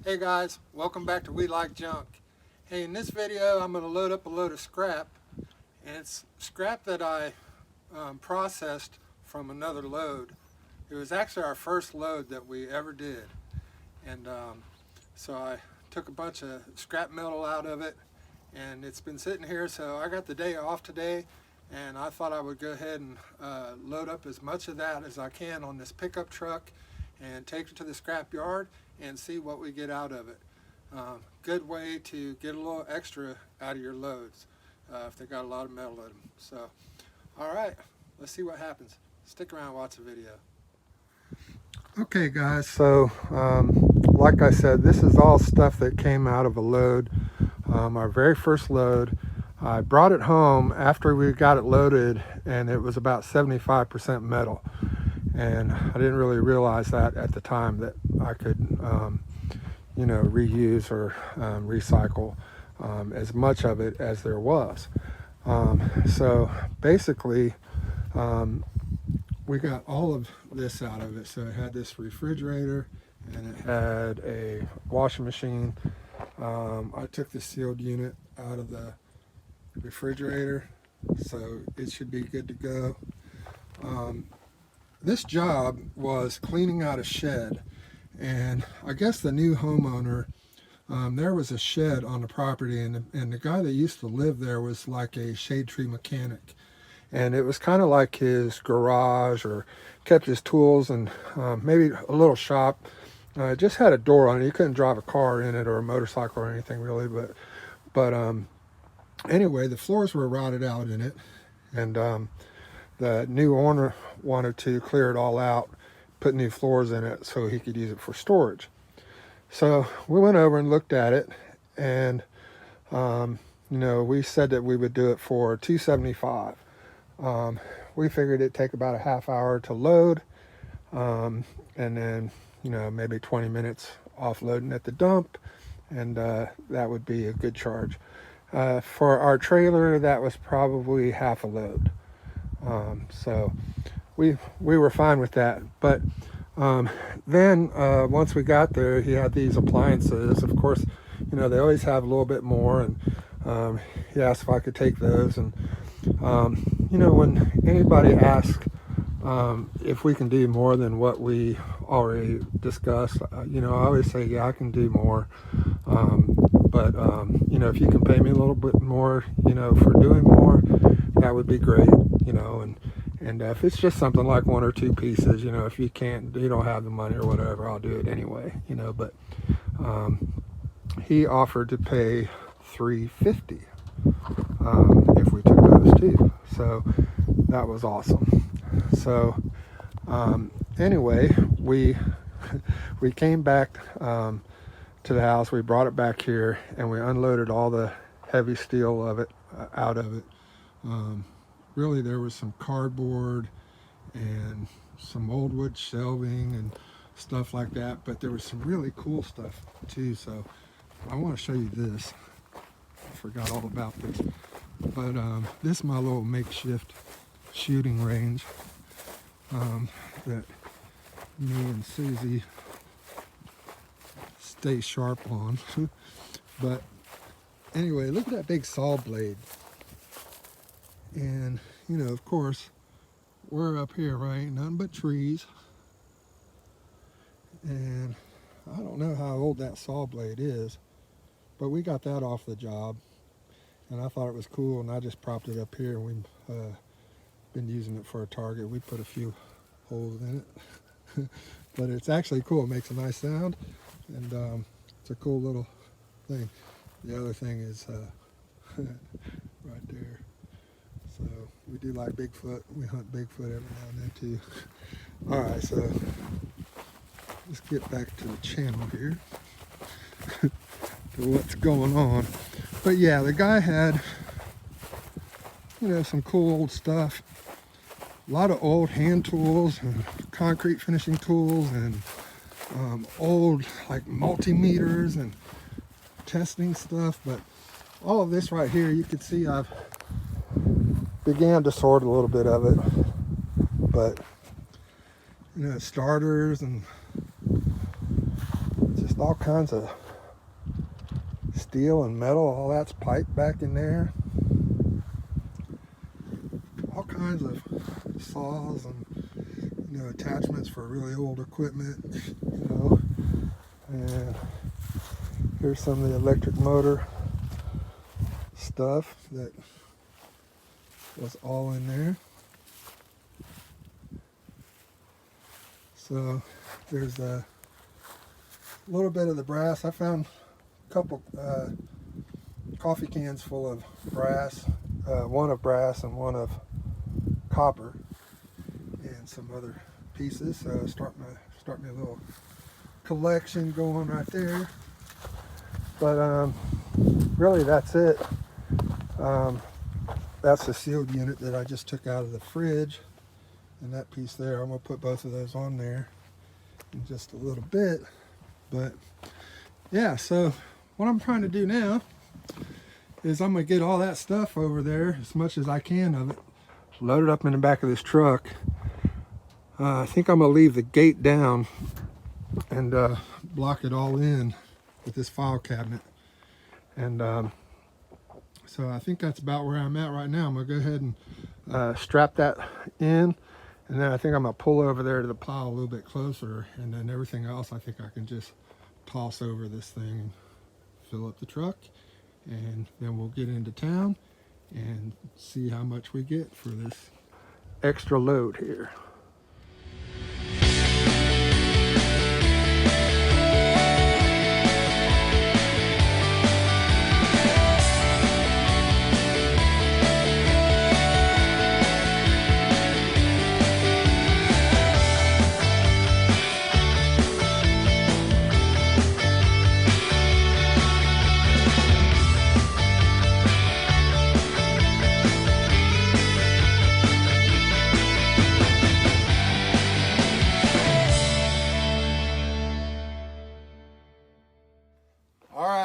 Hey guys, welcome back to We Like Junk. Hey, in this video I'm going to load up a load of scrap, and it's scrap that I processed from another load. It was actually our first load that we ever did, and so I took a bunch of scrap metal out of it, and it's been sitting here. So I got the day off today, and I thought I would go ahead and load up as much of that as I can on this pickup truck and take it to the scrap yard and see what we get out of it. Good way to get a little extra out of your loads if they got a lot of metal in them. So, all right, let's see what happens. Stick around and watch the video. Okay guys, so like I said, this is all stuff that came out of a load, our very first load. I brought it home after we got it loaded, and it was about 75% metal. And I didn't really realize that at the time, that I could, reuse or recycle as much of it as there was. So basically, we got all of this out of it. So it had this refrigerator, and it had a washing machine. I took the sealed unit out of the refrigerator, so it should be good to go. This job was cleaning out a shed, and I guess the new homeowner, there was a shed on the property, and the guy that used to live there was like a shade tree mechanic, and it was kind of like his garage, or kept his tools, and maybe a little shop. It just had a door on it. You couldn't drive a car in it or a motorcycle or anything really, but anyway, the floors were rotted out in it, and the new owner wanted to clear it all out, put new floors in it so he could use it for storage. So we went over and looked at it, and we said that we would do it for $275. We figured it'd take about a half hour to load, and then maybe 20 minutes offloading at the dump, and that would be a good charge. For our trailer, that was probably half a load. So we were fine with that. But then once we got there, he had these appliances. Of course, they always have a little bit more, and he asked if I could take those. And when anybody asks if we can do more than what we already discussed, I always say, yeah, I can do more. But if you can pay me a little bit more, for doing more, that would be great. And if it's just something like one or two pieces, if you don't have the money or whatever, I'll do it anyway. But he offered to pay $350 if we took those two. So that was awesome. So anyway, we came back to the house. We brought it back here, and we unloaded all the heavy steel of it out of it. Really, there was some cardboard and some old wood shelving and stuff like that, but there was some really cool stuff too. So I want to show you this. I forgot all about this, but this is my little makeshift shooting range that me and Susie stay sharp on. But anyway, look at that big saw blade. And of course, we're up here, right? Nothing but trees. And I don't know how old that saw blade is, but we got that off the job, and I thought it was cool, and I just propped it up here, and we've been using it for a target. We put a few holes in it. But it's actually cool. It makes a nice sound, and it's a cool little thing. The other thing is right there. So we do like Bigfoot. We hunt Bigfoot every now and then too. All right, so let's get back to the channel here, to what's going on. But yeah, the guy had, some cool old stuff. A lot of old hand tools and concrete finishing tools, and old like multimeters and testing stuff. But all of this right here, you can see I've began to sort a little bit of it, but starters and just all kinds of steel and metal. All that's pipe back in there. All kinds of saws and attachments for really old equipment. And here's some of the electric motor stuff that was all in there. So there's a little bit of the brass. I found a couple coffee cans full of brass, one of brass and one of copper, and some other pieces. So start me a little collection going right there. But really that's it. That's the sealed unit that I just took out of the fridge, and that piece there, I'm going to put both of those on there in just a little bit. But yeah, so what I'm trying to do now is I'm going to get all that stuff over there, as much as I can of it, load it up in the back of this truck. I think I'm going to leave the gate down and block it all in with this file cabinet. And so I think that's about where I'm at right now. I'm going to go ahead and strap that in, and then I think I'm going to pull over there to the pile a little bit closer, and then everything else I think I can just toss over this thing and fill up the truck, and then we'll get into town and see how much we get for this extra load here.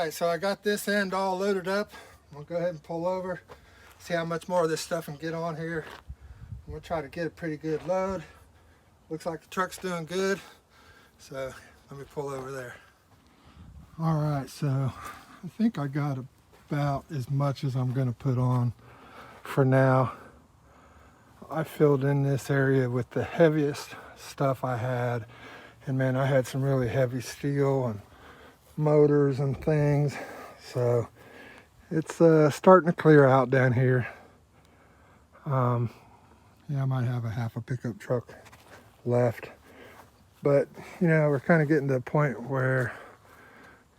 So I got this end all loaded up. I'm gonna go ahead and pull over, see how much more of this stuff I can get on here. I'm gonna try to get a pretty good load. Looks like the truck's doing good, so let me pull over there. All right, so I think I got about as much as I'm gonna put on for now. I filled in this area with the heaviest stuff I had, and man, I had some really heavy steel and motors and things, so it's starting to clear out down here. Yeah, I might have a half a pickup truck left, but we're kind of getting to the point where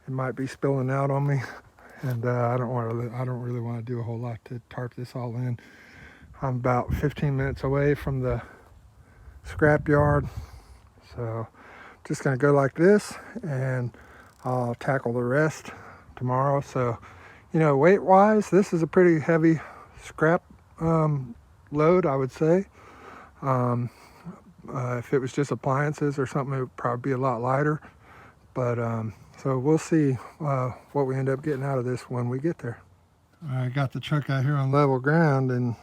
it might be spilling out on me, and I don't really want to do a whole lot to tarp this all in. I'm about 15 minutes away from the scrap yard, so just gonna go like this, and I'll tackle the rest tomorrow. So, weight wise, this is a pretty heavy scrap load, I would say. If it was just appliances or something, it would probably be a lot lighter. But so we'll see what we end up getting out of this when we get there. I got the truck out here on level ground, and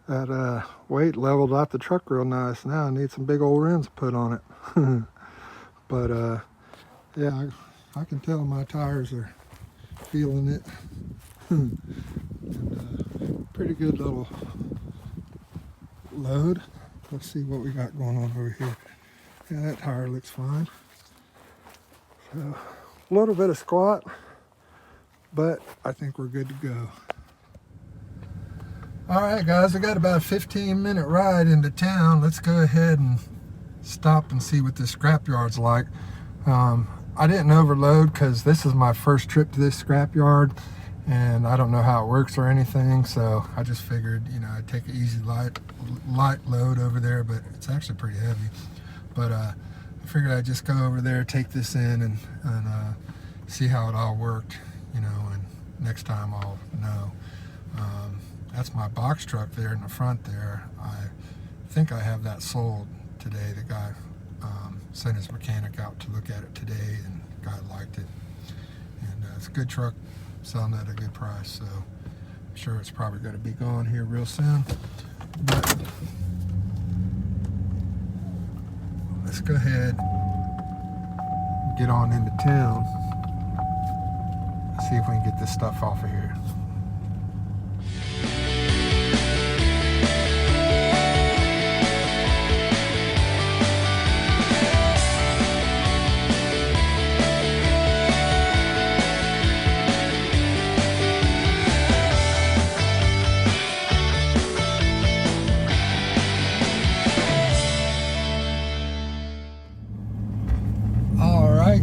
that weight leveled out the truck real nice. Now I need some big old rims put on it. But yeah, I can tell my tires are feeling it. And, pretty good little load. Let's see what we got going on over here. Yeah, that tire looks fine. So a little bit of squat, but I think we're good to go. All right, guys, I got about a 15-minute ride into town. Let's go ahead and stop and see what this scrapyard's like. I didn't overload because this is my first trip to this scrapyard, and I don't know how it works or anything, so I just figured, I'd take an easy light load over there, but it's actually pretty heavy. But I figured I'd just go over there, take this in, and see how it all worked, and next time I'll know. That's my box truck there in the front there. I think I have that sold today. The guy sent his mechanic out to look at it today, and the guy liked it. And it's a good truck, selling at a good price, so I'm sure it's probably going to be gone here real soon. But let's go ahead, get on into town. See if we can get this stuff off of here.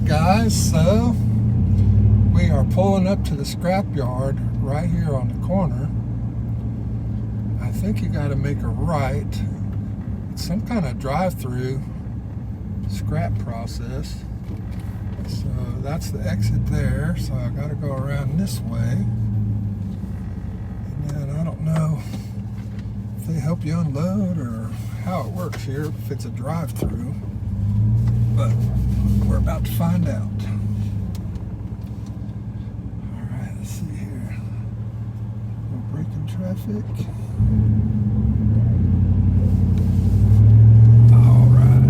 Guys, so we are pulling up to the scrapyard right here on the corner. I think you got to make a right. It's some kind of drive-through scrap process. So that's the exit there. So I got to go around this way. And then I don't know if they help you unload or how it works here, if it's a drive-through. But we're about to find out. Alright, let's see here. We're braking traffic. Alright.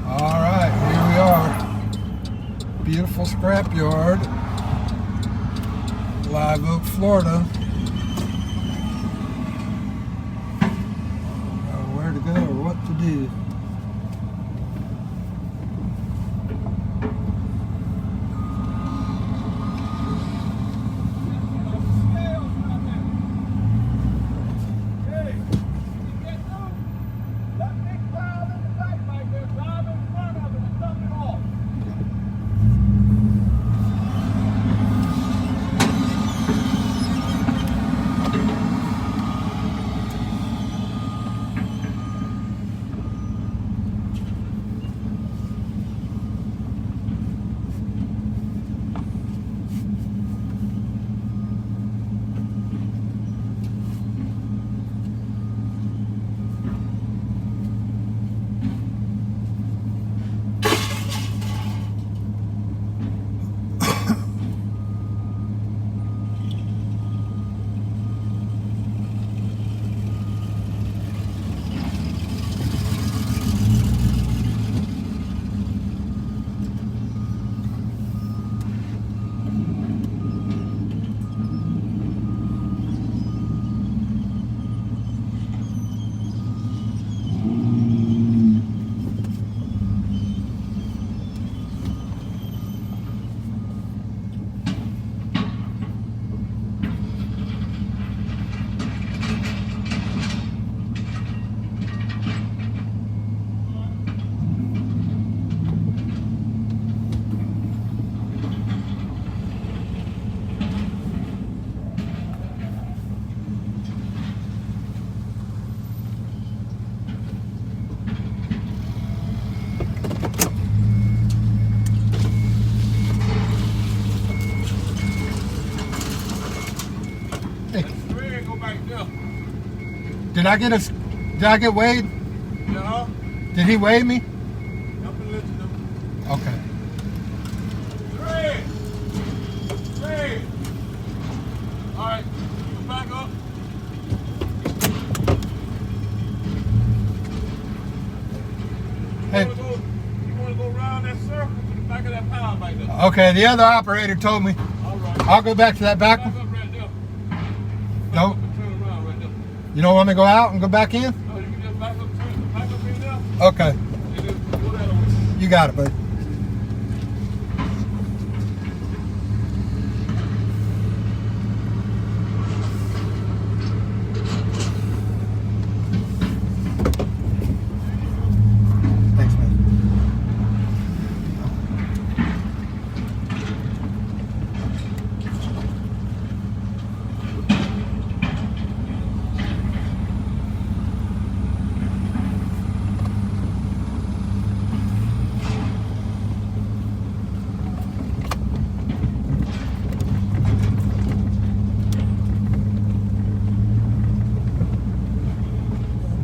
Alright, here we are. Beautiful scrapyard. Live Oak, Florida. Or what to do. Did I get weighed? No. Did he weigh me? Okay. 3. All right. You back up. Hey. You want to go around that circle to the back of that power bike there. Okay, the other operator told me. All right. I'll go back to that back one. Back up right there. No. Turn around right there. You don't want me to go out and go back in? No, you can just back up in there. Okay. And then go that way. You got it, buddy. Thanks, man.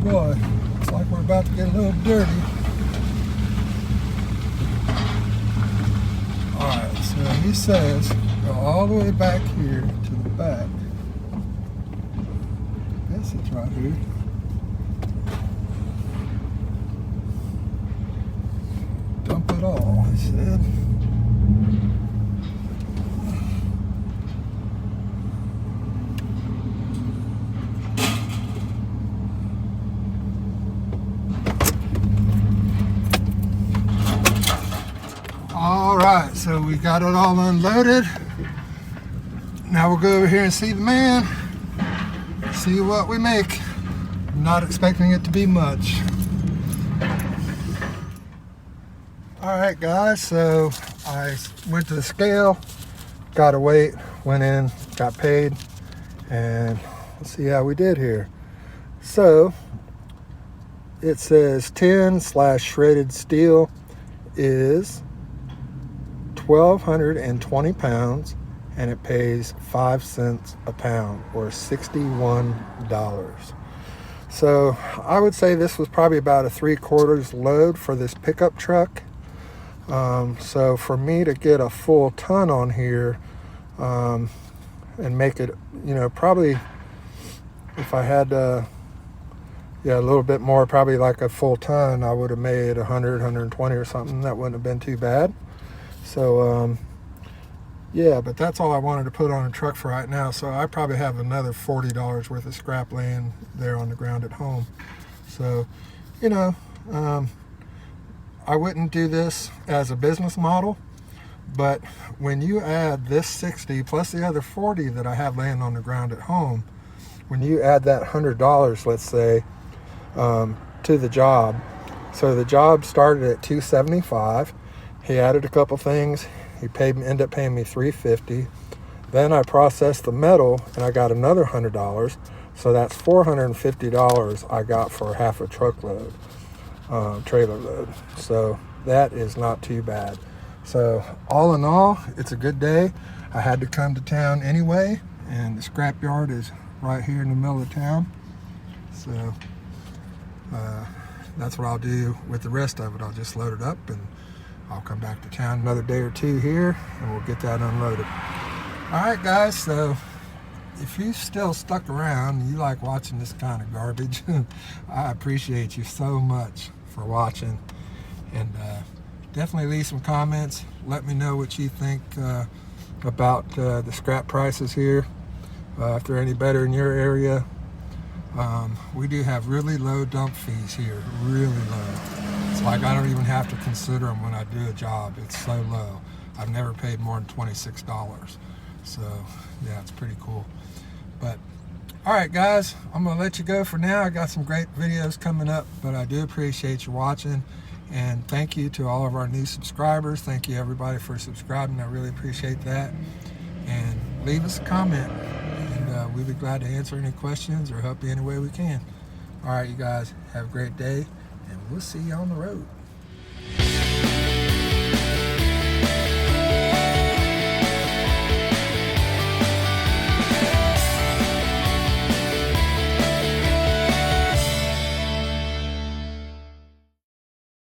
Boy, looks like we're about to get a little dirty. Alright, so he says go all the way back here to the back. I guess it's right here. right, so we got it all unloaded. Now we'll go over here and see the man, see what we make. I'm not expecting it to be much. All right, guys, so I went to the scale, got a weight, went in, got paid, and let's see how we did here. So it says 10/shredded steel is 1,220 pounds, and it pays 5 cents a pound, or $61. So I would say this was probably about a 3/4 load for this pickup truck. So for me to get a full ton on here and make it, probably if I had a little bit more, probably like a full ton, I would have made 100, 120 or something. That wouldn't have been too bad. So yeah, but that's all I wanted to put on a truck for right now. So I probably have another $40 worth of scrap laying there on the ground at home. So, I wouldn't do this as a business model, but when you add this 60 plus the other 40 that I have laying on the ground at home, when you add that $100, let's say, to the job, so the job started at $275. He added a couple things. He ended up paying me $350. Then I processed the metal and I got another $100. So that's $450 I got for half a truckload, trailer load. So that is not too bad. So all in all, it's a good day. I had to come to town anyway, and the scrapyard is right here in the middle of town. So that's what I'll do with the rest of it. I'll just load it up and I'll come back to town another day or two here and we'll get that unloaded. All right, guys, so if you still stuck around and you like watching this kind of garbage, I appreciate you so much for watching. And definitely leave some comments. Let me know what you think about the scrap prices here, if they're any better in your area. We do have really low dump fees here, really low. It's like I don't even have to consider them when I do a job. It's so low. I've never paid more than $26. So yeah, it's pretty cool. But all right, guys, I'm gonna let you go for now. I got some great videos coming up, but I do appreciate you watching. And thank you to all of our new subscribers. Thank you everybody for subscribing. I really appreciate that. And leave us a comment, and we'll be glad to answer any questions or help you any way we can. All right, you guys, have a great day, and we'll see you on the road.